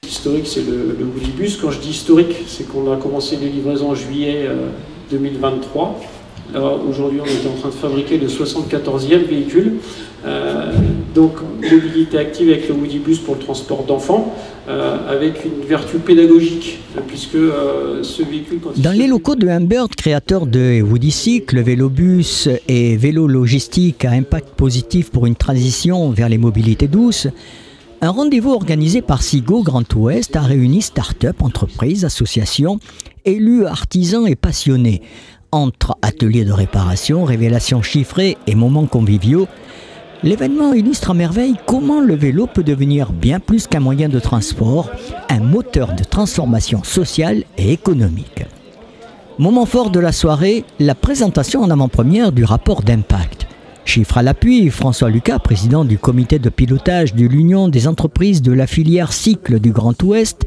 Historique, c'est le Woodibus. Quand je dis historique, c'est qu'on a commencé les livraisons en juillet 2023. Là, aujourd'hui, on est en train de fabriquer le 74e véhicule. Donc, mobilité active avec le Woodibus pour le transport d'enfants, avec une vertu pédagogique, puisque ce véhicule... Dans les locaux de Humbird, créateur de Woodycycle, Vélobus et vélo logistique à impact positif pour une transition vers les mobilités douces, un rendez-vous organisé par SIGO Grand Ouest a réuni start-up, entreprises, associations, élus, artisans et passionnés. Entre ateliers de réparation, révélations chiffrées et moments conviviaux, l'événement illustre à merveille comment le vélo peut devenir bien plus qu'un moyen de transport, un moteur de transformation sociale et économique. Moment fort de la soirée, la présentation en avant-première du rapport d'impact. Chiffre à l'appui, François Lucas, président du comité de pilotage de l'Union des entreprises de la filière cycle du Grand Ouest,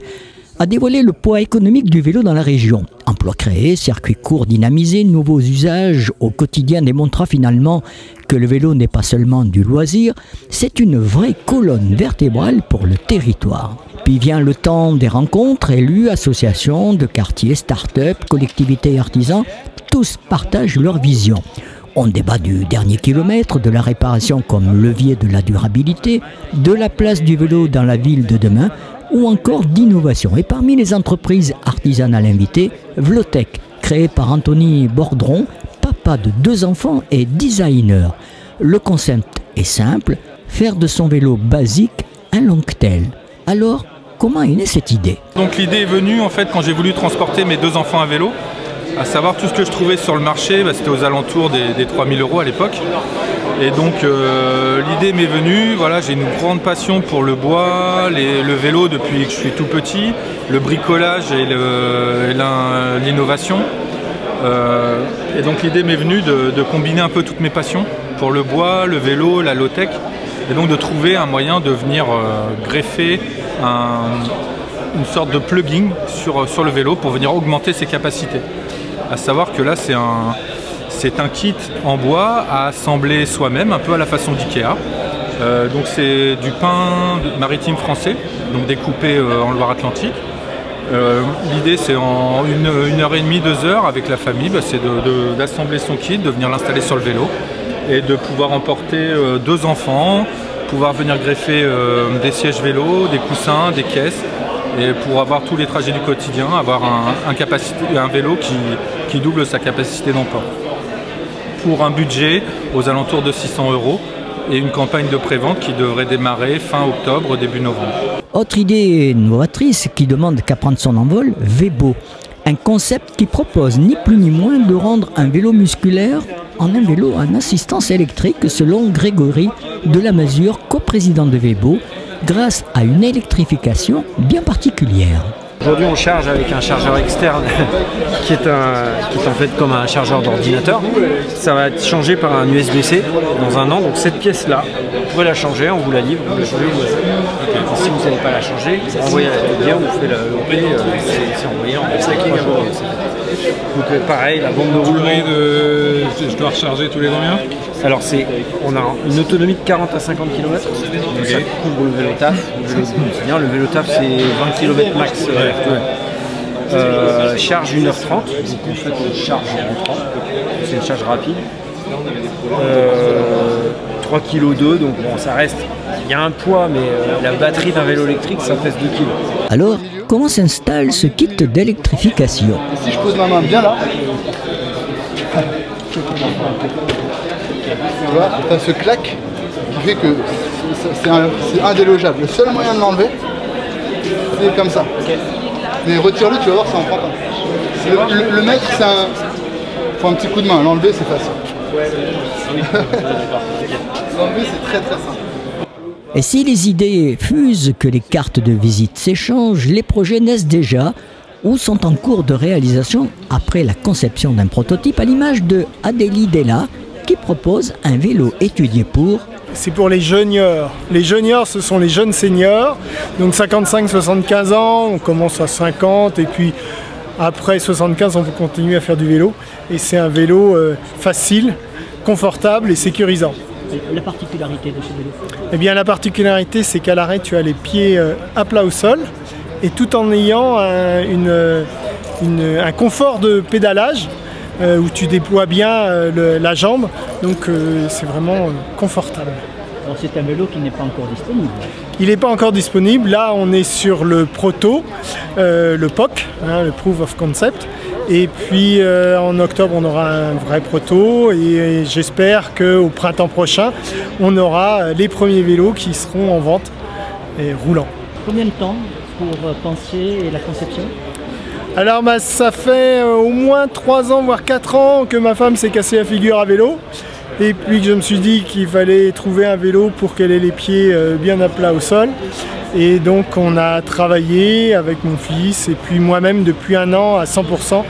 a dévoilé le poids économique du vélo dans la région. Emplois créés, circuits courts dynamisés, nouveaux usages au quotidien démontrant finalement que le vélo n'est pas seulement du loisir, c'est une vraie colonne vertébrale pour le territoire. Puis vient le temps des rencontres, élus, associations, de quartiers, start-up, collectivités et artisans, tous partagent leur vision. On débat du dernier kilomètre, de la réparation comme levier de la durabilité, de la place du vélo dans la ville de demain, ou encore d'innovation. Et parmi les entreprises artisanales invitées, Vlotech, créé par Anthony Bordron, papa de 2 enfants et designer. Le concept est simple, faire de son vélo basique un Longtail. Alors, comment est née cette idée? Donc l'idée est venue en fait quand j'ai voulu transporter mes 2 enfants à vélo. À savoir tout ce que je trouvais sur le marché, c'était aux alentours des 3000 € à l'époque. Et donc l'idée m'est venue, voilà, j'ai une grande passion pour le bois, le vélo depuis que je suis tout petit, le bricolage et l'innovation. Et donc l'idée m'est venue de combiner un peu toutes mes passions pour le bois, le vélo, la low-tech, et donc de trouver un moyen de venir greffer une sorte de plugin sur le vélo pour venir augmenter ses capacités. À savoir que là c'est un kit en bois à assembler soi-même, un peu à la façon d'Ikea. Donc c'est du pin maritime français, donc découpé en Loire-Atlantique. L'idée c'est en 1h30, 2 heures avec la famille, c'est d'assembler son kit, de venir l'installer sur le vélo et de pouvoir emporter 2 enfants, pouvoir venir greffer des sièges vélo, des coussins, des caisses. Et pour avoir tous les trajets du quotidien, avoir un vélo qui double sa capacité d'emport. Pour un budget aux alentours de 600 € et une campagne de prévente qui devrait démarrer fin octobre, début novembre. Autre idée novatrice qui demande qu'à prendre son envol, Vébo. Un concept qui propose ni plus ni moins de rendre un vélo musculaire en un vélo en assistance électrique selon Grégory Delamazure, coprésident de Vébo, grâce à une électrification bien particulière. Aujourd'hui on charge avec un chargeur externe qui est en fait comme un chargeur d'ordinateur. Ça va être changé par un USB-C dans un an, donc cette pièce là, vous pouvez la changer, on vous la livre, vous la changez, vous la faites. Si vous n'avez pas la changer, vous envoyez à la bien, vous faites l'OP, c'est envoyé en stacking à bord. Donc pareil, la bande de roulement. Je dois recharger tous les combien? Alors on a une autonomie de 40 à 50 km, donc ça couvre le vélo taf. Le vélo taf c'est 20 km max. Charge 1h30, donc en fait on charge en 30, c'est une charge rapide. 3,2 kg, donc bon ça reste, il y a un poids mais la batterie d'un vélo électrique ça pèse 2 kg. Alors, comment s'installe ce kit d'électrification? Si je pose ma main bien là, tu vois, tu as ce claque qui fait que c'est indélogeable. Le seul moyen de l'enlever, c'est comme ça. Mais retire-le, tu vas voir, c'est en frappant. Le mettre, c'est faut un petit coup de main. L'enlever, c'est facile. L'enlever, c'est très simple. Et si les idées fusent, que les cartes de visite s'échangent, les projets naissent déjà ou sont en cours de réalisation après la conception d'un prototype à l'image de Adélie Della qui propose un vélo étudié pour... C'est pour les juniors. Les juniors, ce sont les jeunes seniors. Donc 55-75 ans, on commence à 50 et puis après 75, on peut continuer à faire du vélo. Et c'est un vélo facile confortable et sécurisant. La particularité de ce vélo? Eh bien, la particularité, c'est qu'à l'arrêt, tu as les pieds à plat au sol, et tout en ayant un confort de pédalage où tu déploies bien la jambe, donc c'est vraiment confortable. Alors c'est un vélo qui n'est pas encore disponible. Il n'est pas encore disponible, là on est sur le proto, le POC, hein, le Proof of Concept, et puis en octobre on aura un vrai proto, et j'espère qu'au printemps prochain on aura les premiers vélos qui seront en vente et roulants. Combien de temps pour penser et la conception? Alors ça fait au moins 3 ans, voire 4 ans que ma femme s'est cassée la figure à vélo. Et puis que je me suis dit qu'il fallait trouver un vélo pour qu'elle ait les pieds bien à plat au sol. Et donc on a travaillé avec mon fils et puis moi-même depuis 1 an à 100%.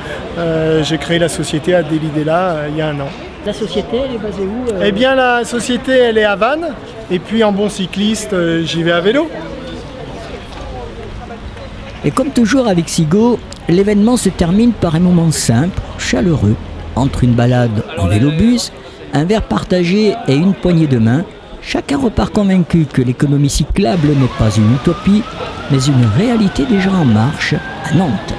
J'ai créé la société à Delidela il y a 1 an. La société, elle est basée où Eh bien la société elle est à Vannes. Et puis en bon cycliste, j'y vais à vélo. Et comme toujours avec Sigo, l'événement se termine par un moment simple, chaleureux, entre une balade en vélobus, un verre partagé et une poignée de main. Chacun repart convaincu que l'économie cyclable n'est pas une utopie, mais une réalité déjà en marche à Nantes.